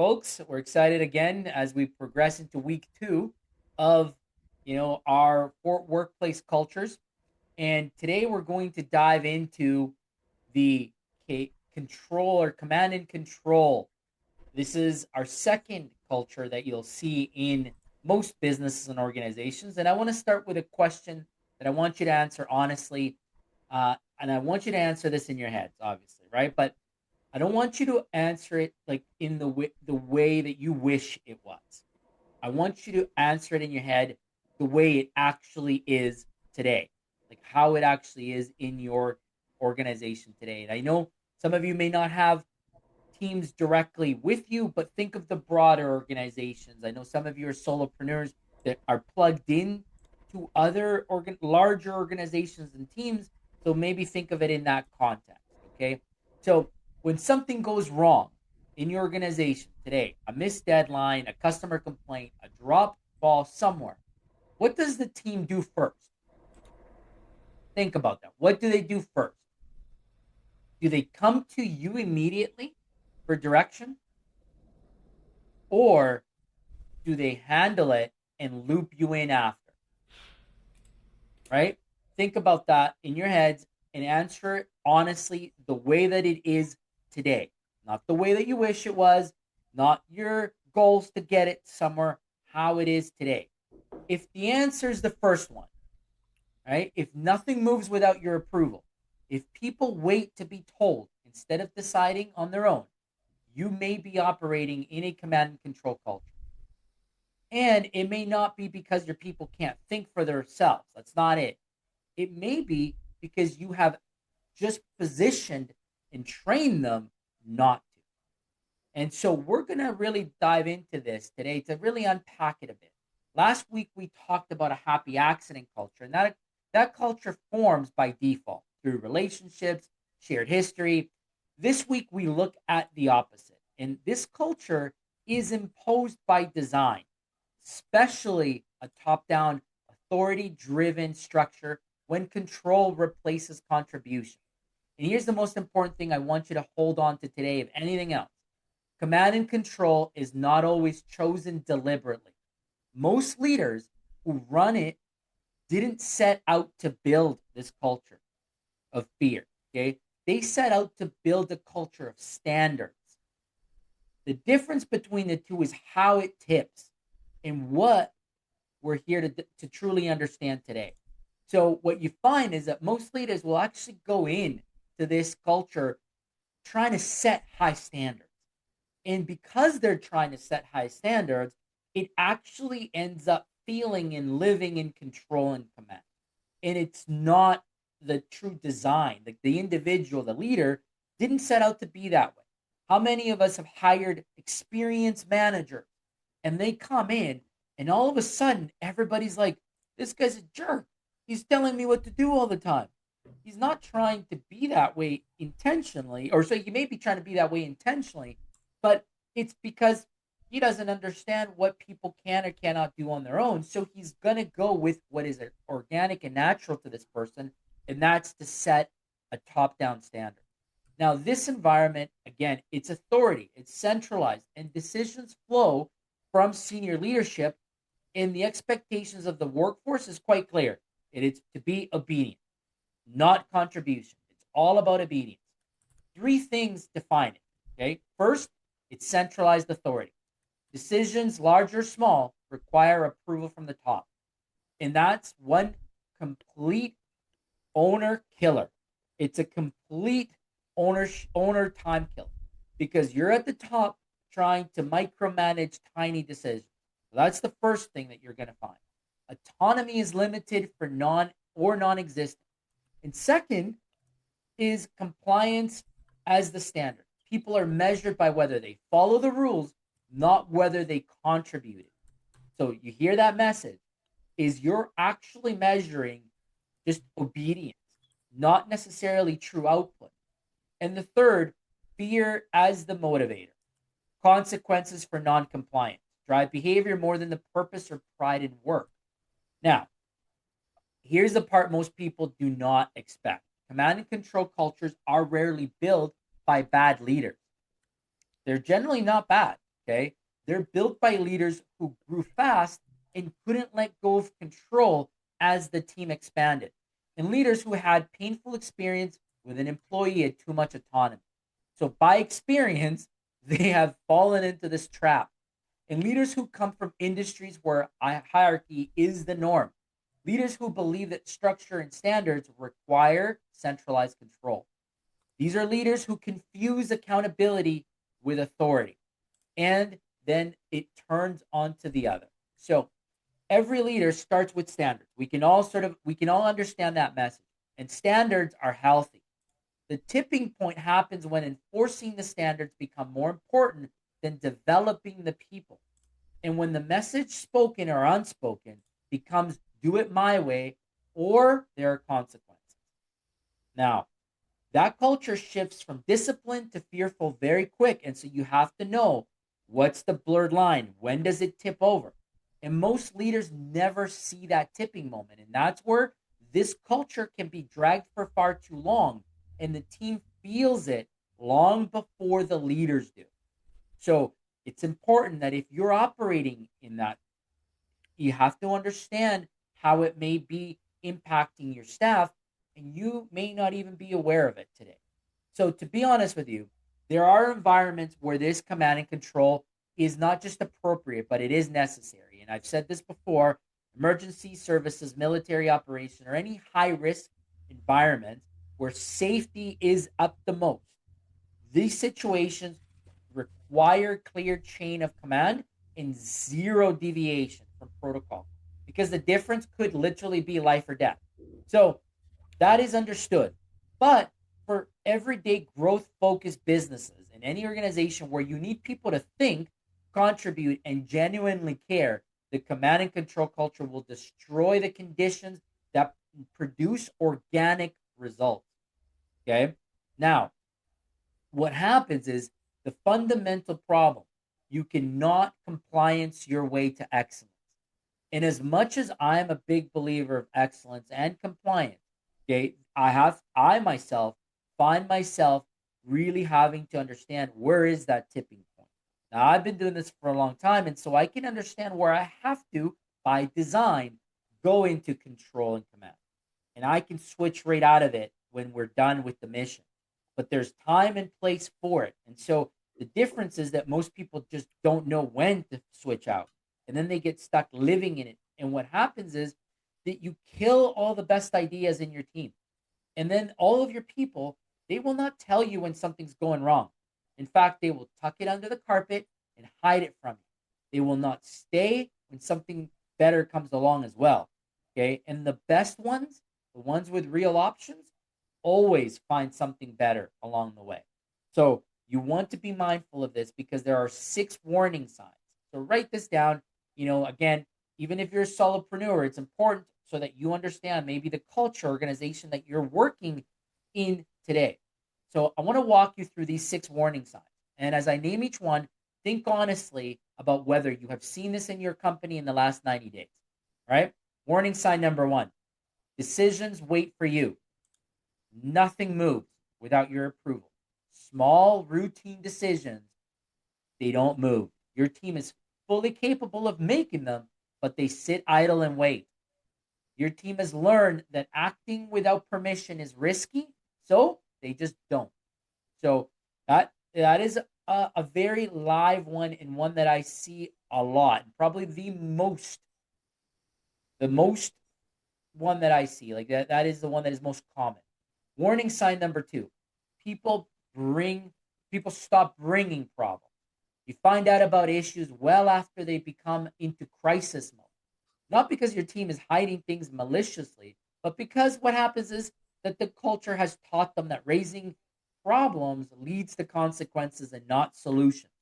folks. We're excited again as we progress into week two of our workplace cultures. And today we're going to dive into the control or command and control. This is our second culture that you'll see in most businesses and organizations. And I want to start with a question that I want you to answer honestly. And I want you to answer this in your heads, obviously, right? But I don't want you to answer it like in the way that you wish it was. I want you to answer it in your head the way it actually is today, like how it actually is in your organization today. And I know some of you may not have teams directly with you, but think of the broader organizations. I know some of you are solopreneurs that are plugged in to other larger organizations and teams. So maybe think of it in that context. Okay. So when something goes wrong in your organization today, a missed deadline, a customer complaint, a dropped ball somewhere, what does the team do first? Think about that. What do they do first? Do they come to you immediately for direction? Or do they handle it and loop you in after? Right? Think about that in your heads and answer it honestly the way that it is today. Not the way that you wish it was, not your goals to get it somewhere, how it is today. If the answer is the first one, right? If nothing moves without your approval, if people wait to be told instead of deciding on their own, you may be operating in a command and control culture. And it may not be because your people can't think for themselves. That's not it. It may be because you have just positioned and trained them not to. And so we're going to really dive into this today to really unpack it a bit. Last week, we talked about a happy accident culture, and that culture forms by default through relationships, shared history. This week, we look at the opposite. And this culture is imposed by design, especially a top-down, authority-driven structure when control replaces contribution. And here's the most important thing I want you to hold on to today, if anything else. Command and control is not always chosen deliberately. Most leaders who run it didn't set out to build this culture of fear, okay? They set out to build a culture of standards. The difference between the two is how it tips and what we're here to truly understand today. So what you find is that most leaders will actually go in to this culture trying to set high standards. And because they're trying to set high standards, it actually ends up feeling and living in control and command. And it's not the true design. Like the individual, the leader, didn't set out to be that way. How many of us have hired experienced managers and they come in and all of a sudden everybody's like, this guy's a jerk. He's telling me what to do all the time. He's not trying to be that way intentionally, or so he may be trying to be that way intentionally, but it's because he doesn't understand what people can or cannot do on their own. So he's going to go with what is organic and natural to this person, and that's to set a top-down standard. Now, this environment, again, it's authority, it's centralized, and decisions flow from senior leadership, and the expectations of the workforce is quite clear. It is to be obedient, not contribution. It's all about obedience. Three things define it, okay? First, it's centralized authority. Decisions, large or small, require approval from the top. And that's one complete owner killer. It's a complete owner time killer because you're at the top trying to micromanage tiny decisions. So that's the first thing that you're going to find. Autonomy is limited for non-existent. And second is compliance as the standard. People are measured by whether they follow the rules, not whether they contributed. So you hear that message is you're actually measuring just obedience, not necessarily true output. And the third, fear as the motivator. Consequences for non-compliance drive behavior more than the purpose or pride in work. Now, here's the part most people do not expect. Command and control cultures are rarely built by bad leaders. They're generally not bad, Okay. They're built by leaders who grew fast and couldn't let go of control as the team expanded, and leaders who had painful experience with an employee had too much autonomy. So, by experience, they have fallen into this trap. And leaders who come from industries where hierarchy is the norm, leaders who believe that structure and standards require centralized control. These are leaders who confuse accountability with authority, and then it turns onto the other. So every leader starts with standards. We can all understand that message. And standards are healthy. The tipping point happens when enforcing the standards become more important than developing the people. And when the message, spoken or unspoken, becomes do it my way or there are consequences. Now, that culture shifts from discipline to fearful very quick. And so you have to know what's the blurred line? When does it tip over? And most leaders never see that tipping moment. And that's where this culture can be dragged for far too long. And the team feels it long before the leaders do. So it's important that if you're operating in that, you have to understand how it may be impacting your staff, and you may not even be aware of it today. So, to be honest with you, there are environments where this command and control is not just appropriate, but it is necessary. And I've said this before: emergency services, military operation, or any high risk environment where safety is up the most. These situations require clear chain of command and zero deviation from protocol, because the difference could literally be life or death. So that is understood. But for everyday growth focused businesses in any organization where you need people to think, contribute, and genuinely care, the command and control culture will destroy the conditions that produce organic results. Okay. Now, what happens is the fundamental problem: you cannot compliance your way to excellence. And as much as I'm a big believer of excellence and compliance, okay, I myself find myself really having to understand where is that tipping point. Now I've been doing this for a long time, and so I can understand where I have to, by design, go into control and command. And I can switch right out of it when we're done with the mission. But there's time and place for it. And so the difference is that most people just don't know when to switch out. And then they get stuck living in it. And what happens is that you kill all the best ideas in your team. And then all of your people, they will not tell you when something's going wrong. In fact, they will tuck it under the carpet and hide it from you. They will not stay when something better comes along as well. Okay. And the best ones, the ones with real options, always find something better along the way. So you want to be mindful of this because there are 6 warning signs. So write this down. Again, even if you're a solopreneur, it's important so that you understand maybe the culture organization that you're working in today. So I want to walk you through these 6 warning signs. And as I name each one, think honestly about whether you have seen this in your company in the last 90 days. All right. Warning sign number 1: decisions wait for you. Nothing moves without your approval. Small routine decisions, they don't move. Your team is fully capable of making them, but they sit idle and wait. Your team has learned that acting without permission is risky, so they just don't. So that is a very live one, and one that I see a lot. Probably the most one that I see. Like that is the one that is most common. Warning sign number 2: people bring people stop bringing problems. You find out about issues well after they become into crisis mode. Not because your team is hiding things maliciously, but because what happens is that the culture has taught them that raising problems leads to consequences and not solutions.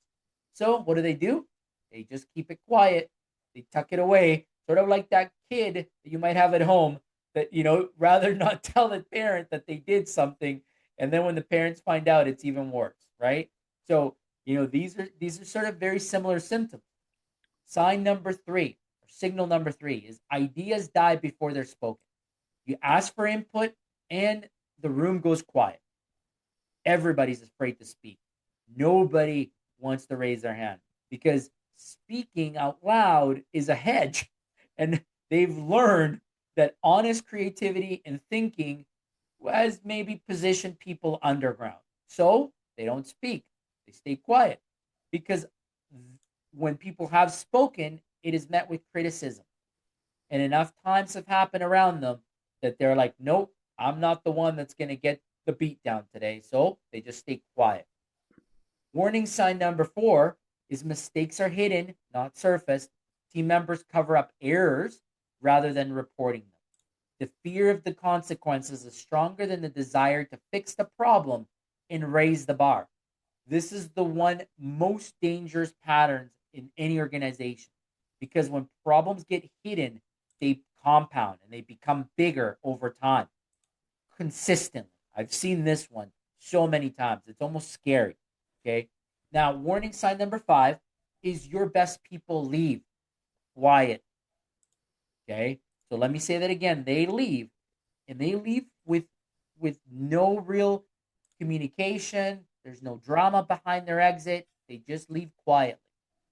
So what do? They just keep it quiet. They tuck it away, sort of like that kid that you might have at home that, rather not tell the parent that they did something. And then when the parents find out, it's even worse, right? So, these are sort of very similar symptoms. Sign number 3, or signal number 3, is ideas die before they're spoken. You ask for input and the room goes quiet. Everybody's afraid to speak. Nobody wants to raise their hand. because speaking out loud is a hedge. And they've learned that honest creativity and thinking has maybe positioned people underground. So they don't speak, they stay quiet because when people have spoken, it is met with criticism. And enough times have happened around them that they're like, nope, I'm not the one that's going to get the beat down today. So they just stay quiet. Warning sign number 4 is mistakes are hidden, not surfaced. Team members cover up errors rather than reporting them. The fear of the consequences is stronger than the desire to fix the problem and raise the bar. This is the one most dangerous patterns in any organization because when problems get hidden, they compound and they become bigger over time consistently. I've seen this one so many times. It's almost scary. Okay. Now, warning sign number 5 is your best people leave quiet. Okay. So let me say that again. They leave and they leave with no real communication. There's no drama behind their exit. They just leave quietly.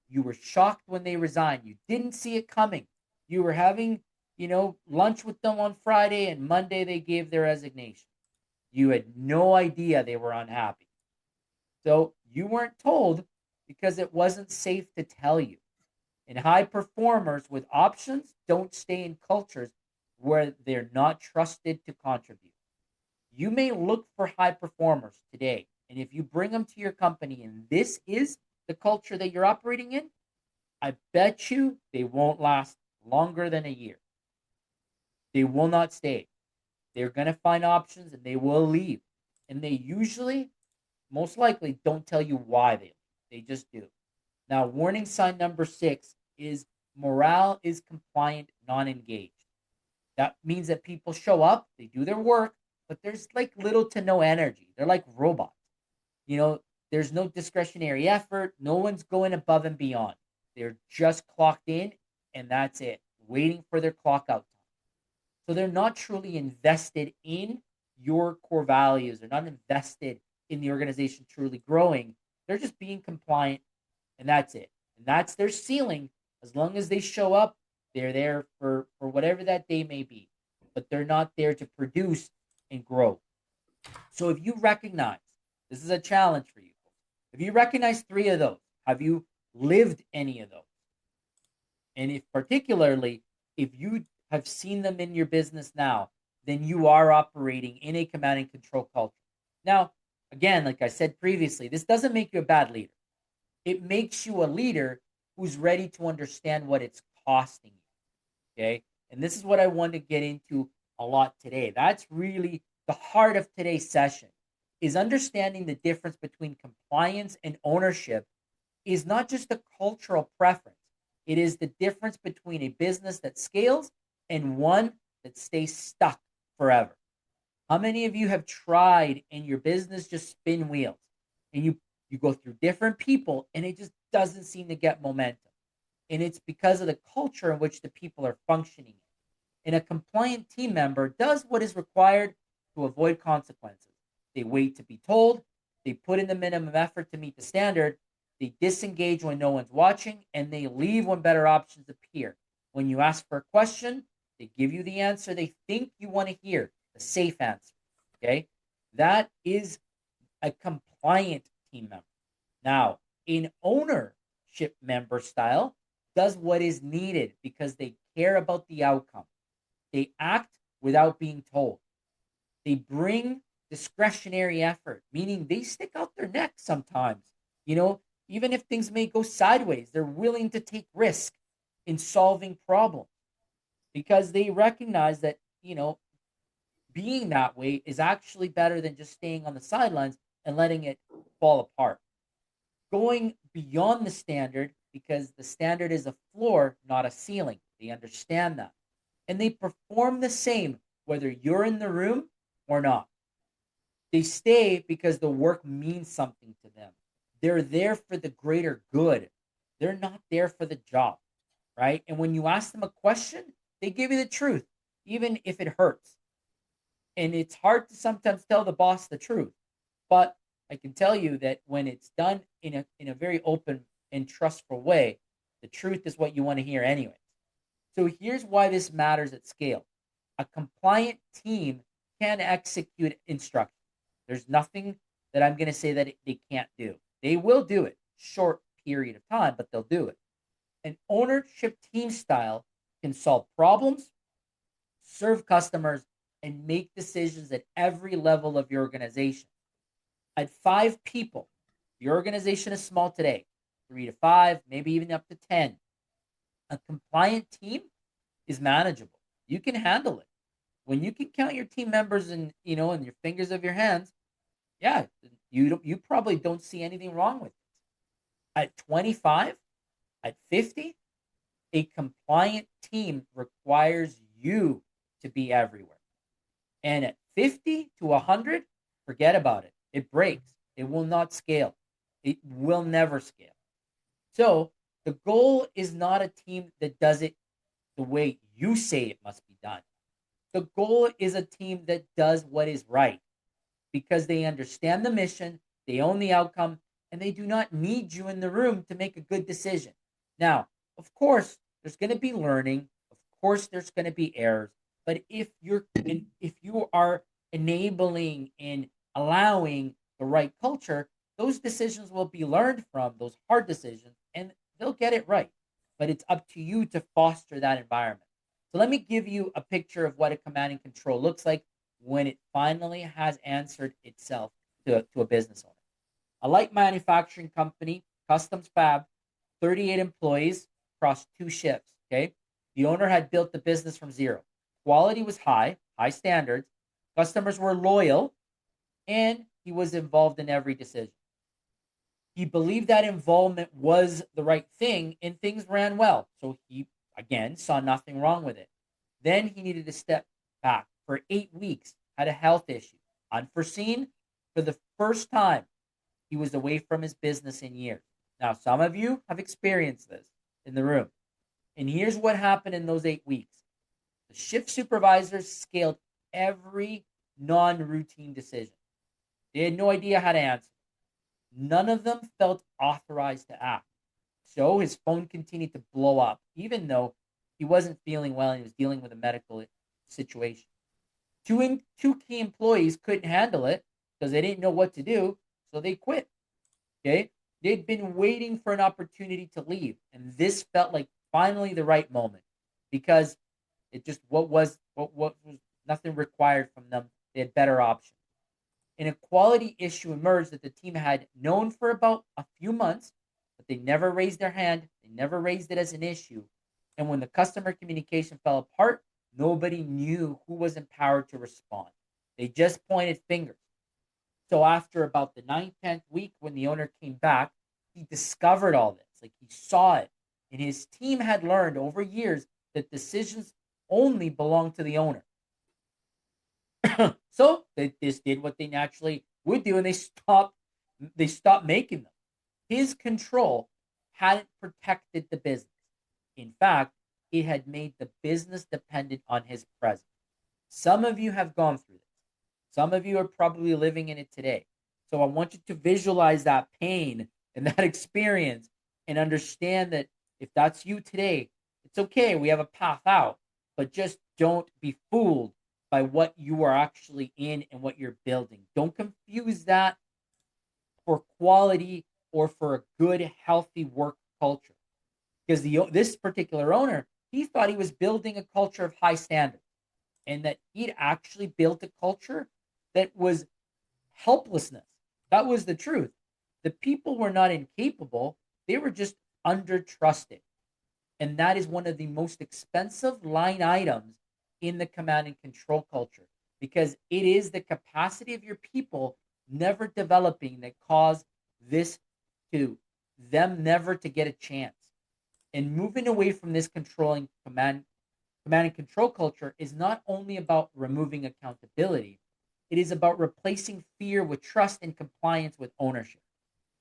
You were shocked when they resigned. You didn't see it coming. You were having, lunch with them on Friday and Monday they gave their resignation. You had no idea they were unhappy. So you weren't told because it wasn't safe to tell you. And high performers with options don't stay in cultures where they're not trusted to contribute. You may look for high performers today, and if you bring them to your company and this is the culture that you're operating in, I bet you they won't last longer than a year. They will not stay. They're going to find options and they will leave. And they usually, most likely, don't tell you why they leave. They just do. Now, warning sign number 6 is morale is compliant, non engaged. That means that people show up, they do their work, but there's like little to no energy. They're like robots. There's no discretionary effort. No one's going above and beyond. They're just clocked in and that's it, waiting for their clock out time. So they're not truly invested in your core values. They're not invested in the organization truly growing. They're just being compliant and that's it. And that's their ceiling. As long as they show up, they're there for whatever that day may be. But they're not there to produce and grow. So if you recognize, this is a challenge for you. If you recognize 3 of those, have you lived any of those? And if particularly, if you have seen them in your business now, then you are operating in a command and control culture. Now, again, like I said previously, this doesn't make you a bad leader. It makes you a leader who's ready to understand what it's costing you. Okay. And this is what I want to get into a lot today. That's really the heart of today's session is understanding the difference between compliance and ownership is not just a cultural preference. It is the difference between a business that scales and one that stays stuck forever. How many of you have tried and your business just spin wheels and you go through different people and it just doesn't seem to get momentum? And it's because of the culture in which the people are functioning. And a compliant team member does what is required to avoid consequences. They wait to be told, they put in the minimum effort to meet the standard, they disengage when no one's watching, and they leave when better options appear. When you ask for a question, they give you the answer they think you want to hear, the safe answer. Okay? That is a compliant team member. Now, an ownership member style does what is needed because they care about the outcome. They act without being told. They bring discretionary effort, meaning they stick out their neck sometimes. Even if things may go sideways, they're willing to take risk in solving problems because they recognize that, being that way is actually better than just staying on the sidelines and letting it fall apart. Going beyond the standard because the standard is a floor, not a ceiling. They understand that. And they perform the same whether you're in the room or not. They stay because the work means something to them. They're there for the greater good. They're not there for the job, right? And when you ask them a question, they give you the truth, even if it hurts. And it's hard to sometimes tell the boss the truth. But I can tell you that when it's done in a very open and trustful way, the truth is what you want to hear anyway. So here's why this matters at scale. A compliant team can execute instructions. There's nothing that I'm going to say that they can't do. They will do it, short period of time, but they'll do it. An ownership team style can solve problems, serve customers, and make decisions at every level of your organization. At 5 people, your organization is small today, 3 to 5, maybe even up to 10. A compliant team is manageable. You can handle it. When you can count your team members in your fingers of your hands, yeah, you probably don't see anything wrong with it. At 25, at 50, a compliant team requires you to be everywhere. And at 50 to 100, forget about it. It breaks. It will not scale. It will never scale. So the goal is not a team that does it the way you say it must be done. The goal is a team that does what is right because they understand the mission, they own the outcome, and they do not need you in the room to make a good decision. Now, of course, there's going to be learning. Of course, there's going to be errors. But if you are enabling and allowing the right culture, those decisions will be learned from, those hard decisions, and they'll get it right. But it's up to you to foster that environment. So let me give you a picture of what a command and control looks like when it finally has answered itself to a business owner. A light manufacturing company, customs fab, 38 employees across 2 shifts. Okay. The owner had built the business from zero. Quality was high standards. Customers were loyal, and he was involved in every decision. He believed that involvement was the right thing and things ran well. So he, again, saw nothing wrong with it. Then he needed to step back for 8 weeks, had a health issue. Unforeseen, for the first time, he was away from his business in years. Now, some of you have experienced this in the room. And here's what happened in those 8 weeks. The shift supervisors scaled every non-routine decision. They had no idea how to answer. None of them felt authorized to act. So his phone continued to blow up, even though he wasn't feeling well and he was dealing with a medical situation. Two key employees couldn't handle it because they didn't know what to do, so they quit. Okay? They'd been waiting for an opportunity to leave, and this felt like finally the right moment because it just what was nothing required from them. They had better options. An equality issue emerged that the team had known for about a few months, but they never raised their hand. They never raised it as an issue. And when the customer communication fell apart, nobody knew who was empowered to respond. They just pointed fingers. So after about the 9th, 10th week, when the owner came back, he discovered all this. Like he saw it. And his team had learned over years that decisions only belong to the owner. So they just did what they naturally would do, and they stopped making them. His control hadn't protected the business. In fact, it had made the business dependent on his presence. Some of you have gone through this. Some of you are probably living in it today. So I want you to visualize that pain and that experience and understand that if that's you today, it's okay. We have a path out, but just don't be fooled by what you are actually in and what you're building. Don't confuse that for quality or for a good, healthy work culture. Because this particular owner, he thought he was building a culture of high standards and that he'd actually built a culture that was helplessness. That was the truth. The people were not incapable. They were just under-trusted. And that is one of the most expensive line items in the command and control culture because it is the capacity of your people never developing that caused this to them never to get a chance. And moving away from this controlling command and control culture is not only about removing accountability, it is about replacing fear with trust and compliance with ownership.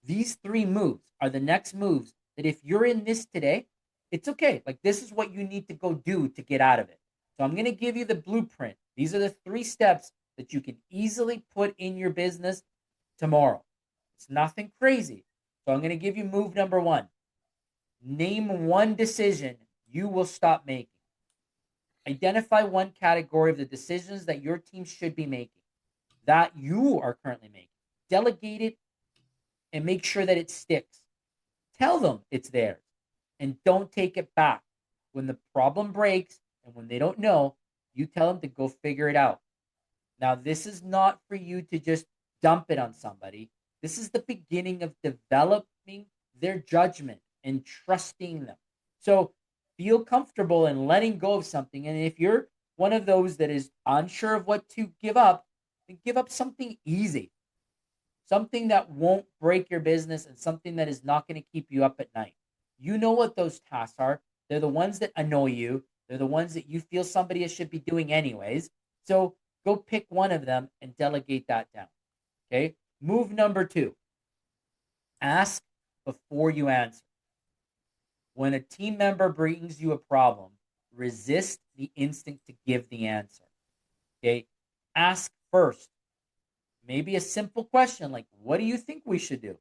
These 3 moves are the next moves that if you're in this today, it's okay. Like this is what you need to go do to get out of it. So I'm going to give you the blueprint. These are the 3 steps that you can easily put in your business tomorrow. It's nothing crazy. So I'm going to give you move number 1. Name one decision you will stop making. Identify one category of the decisions that your team should be making that you are currently making. Delegate it and make sure that it sticks. Tell them it's theirs and don't take it back. When the problem breaks and when they don't know, you tell them to go figure it out. Now, this is not for you to just dump it on somebody. This is the beginning of developing their judgment and trusting them. So feel comfortable in letting go of something. And if you're one of those that is unsure of what to give up, then give up something easy, something that won't break your business and something that is not going to keep you up at night. You know what those tasks are. They're the ones that annoy you. They're the ones that you feel somebody else should be doing anyways. So go pick one of them and delegate that down. Okay. Move number 2, ask before you answer. When a team member brings you a problem, resist the instinct to give the answer. Okay. Ask first. Maybe a simple question like, what do you think we should do?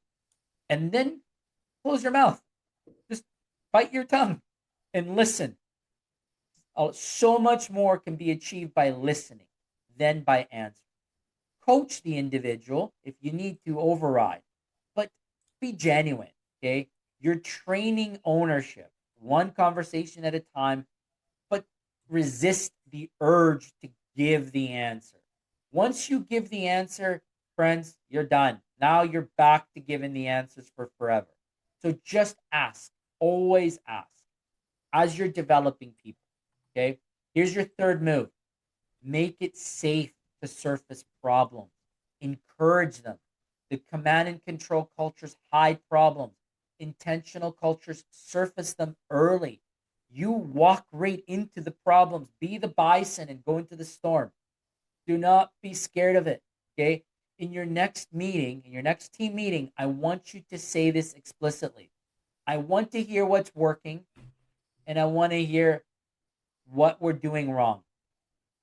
And then close your mouth. Just bite your tongue and listen. So much more can be achieved by listening than by answering. Coach the individual if you need to override, but be genuine. Okay. You're training ownership, one conversation at a time, but resist the urge to give the answer. Once you give the answer, friends, you're done. Now you're back to giving the answers for forever. So just ask, always ask as you're developing people. Okay. Here's your third move. Make it safe to surface problems. Encourage them. The command and control cultures hide problems. Intentional cultures surface them early. You walk right into the problems. Be the bison and go into the storm. Do not be scared of it. Okay. In your next meeting, in your next team meeting, I want you to say this explicitly. I want to hear what's working and I want to hear what we're doing wrong.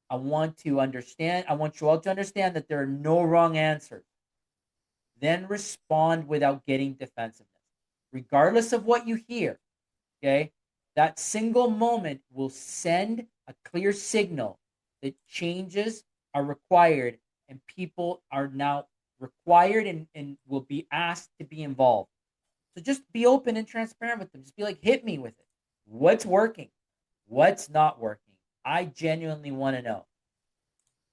I want you all to understand that there are no wrong answers. Then respond without getting defensiveness. Regardless of what you hear, okay, that single moment will send a clear signal that changes are required and people are now required and will be asked to be involved. So just be open and transparent with them. Just be like, hit me with it. What's working? What's not working? I genuinely want to know.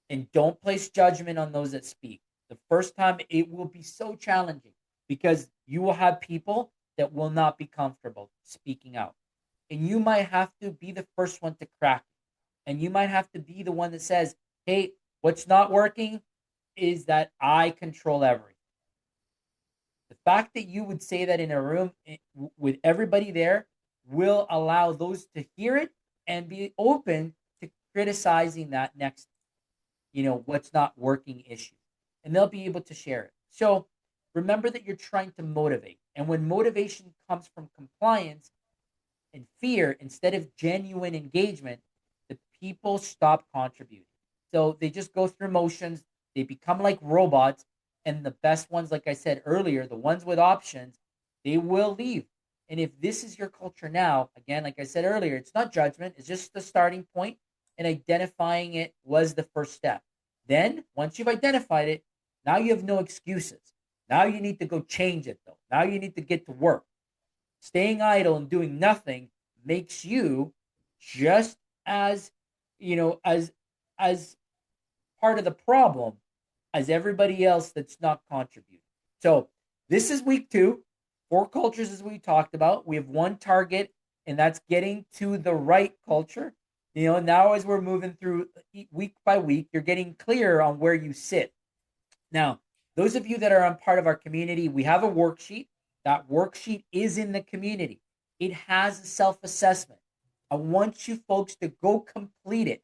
And don't place judgment on those that speak. The first time it will be so challenging because you will have people that will not be comfortable speaking out. And you might have to be the first one to crack it. And you might have to be the one that says, hey, what's not working is that I control everything. The fact that you would say that in a room with everybody there will allow those to hear it and be open to criticizing that next, what's not working issue. And they'll be able to share it. So remember that you're trying to motivate. And when motivation comes from compliance and fear instead of genuine engagement, the people stop contributing. So they just go through motions. They become like robots. And the best ones, like I said earlier, the ones with options, they will leave. And if this is your culture now, again, like I said earlier, it's not judgment. It's just the starting point, and identifying it was the first step. Then, once you've identified it, now you have no excuses. Now you need to go change it, though. Now you need to get to work. Staying idle and doing nothing makes you just as, as part of the problem as everybody else that's not contributing. So this is week 2. 4 cultures as we talked about. We have one target, and that's getting to the right culture. Now as we're moving through week by week, you're getting clear on where you sit. Now, those of you that are on part of our community, we have a worksheet. That worksheet is in the community. It has a self-assessment. I want you folks to go complete it.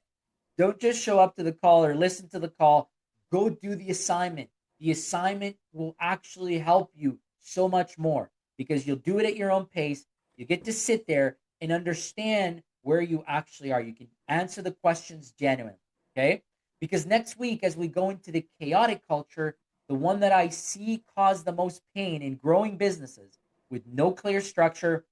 Don't just show up to the call or listen to the call. Go do the assignment. The assignment will actually help you so much more because you'll do it at your own pace. You get to sit there and understand where you actually are. You can answer the questions genuinely, okay? Because next week, as we go into the chaotic culture, the one that I see cause the most pain in growing businesses with no clear structure,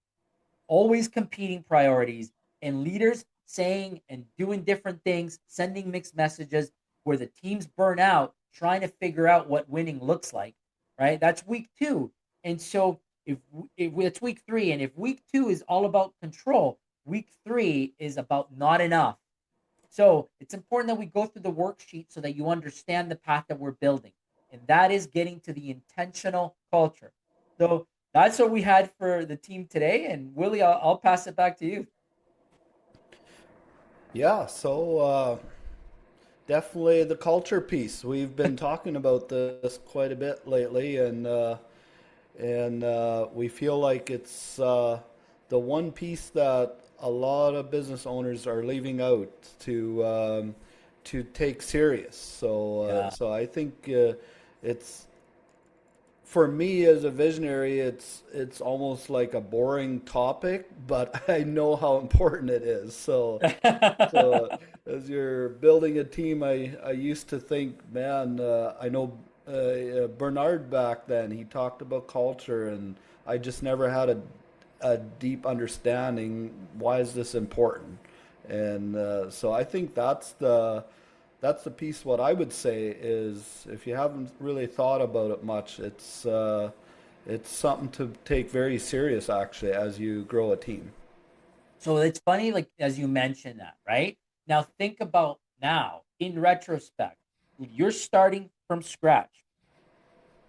always competing priorities, and leaders saying and doing different things, sending mixed messages where the teams burn out trying to figure out what winning looks like, right? That's week 2. And so if it's week 3, and if week 2 is all about control, week 3 is about not enough. So it's important that we go through the worksheet so that you understand the path that we're building. And that is getting to the intentional culture. So that's what we had for the team today. And Willie, I'll pass it back to you. Yeah, so definitely the culture piece. We've been talking about this quite a bit lately, and we feel like it's the one piece that a lot of business owners are leaving out to take serious. Yeah. So I think it's for me as a visionary, it's almost like a boring topic, but I know how important it is. So as you're building a team, I used to think, man, I know Bernard back then. He talked about culture, and I just never had a deep understanding. Why is this important? And so I think that's the piece. What I would say is, if you haven't really thought about it much, it's something to take very serious actually as you grow a team. So it's funny, like as you mentioned that, right? Now think about now in retrospect, if you're starting from scratch,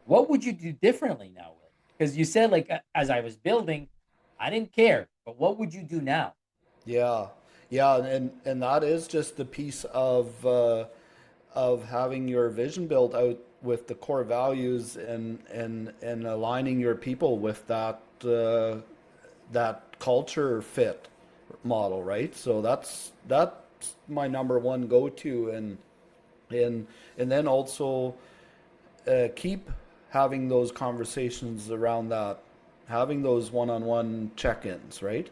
what would you do differently now, Willie? Because you said like as I was building, I didn't care, but what would you do now? Yeah, yeah, and that is just the piece of having your vision built out with the core values and aligning your people with that culture fit model, right? So that's my number one go to, and and then also keep having those conversations around that, having those one-on-one check-ins, right?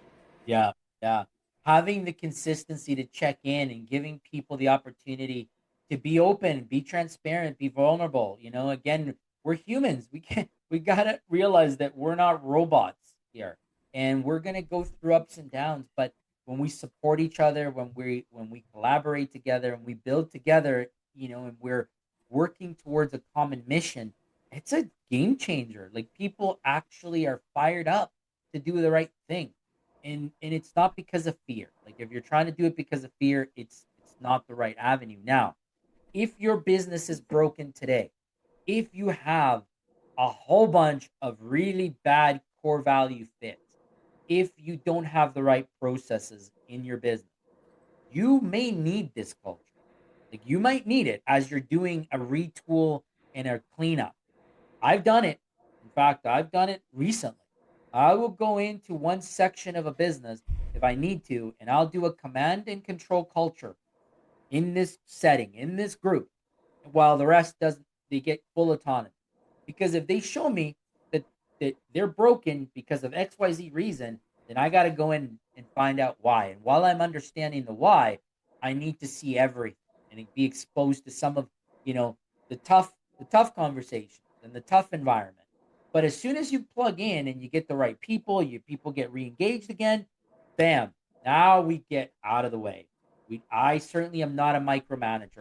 Yeah, yeah. Having the consistency to check in and giving people the opportunity to be open, be transparent, be vulnerable. Again, we're humans. We gotta realize that we're not robots here. And we're gonna go through ups and downs. But when we support each other, when we collaborate together and we build together, and we're working towards a common mission, it's a game changer. Like people actually are fired up to do the right thing, and it's not because of fear. Like if you're trying to do it because of fear, it's not the right avenue. Now, if your business is broken today, if you have a whole bunch of really bad core value fits, if you don't have the right processes in your business, you may need this culture. Like you might need it as you're doing a retool and a cleanup. I've done it. In fact, I've done it recently. I will go into one section of a business if I need to, and I'll do a command and control culture in this setting, in this group, while the rest doesn't, they get full autonomy. Because if they show me that they're broken because of XYZ reason, then I got to go in and find out why. And while I'm understanding the why, I need to see everything and be exposed to some of, you know, the tough conversations and the tough environment. But as soon as you plug in and you get the right people, your people get re-engaged again, bam, now we get out of the way. I certainly am not a micromanager.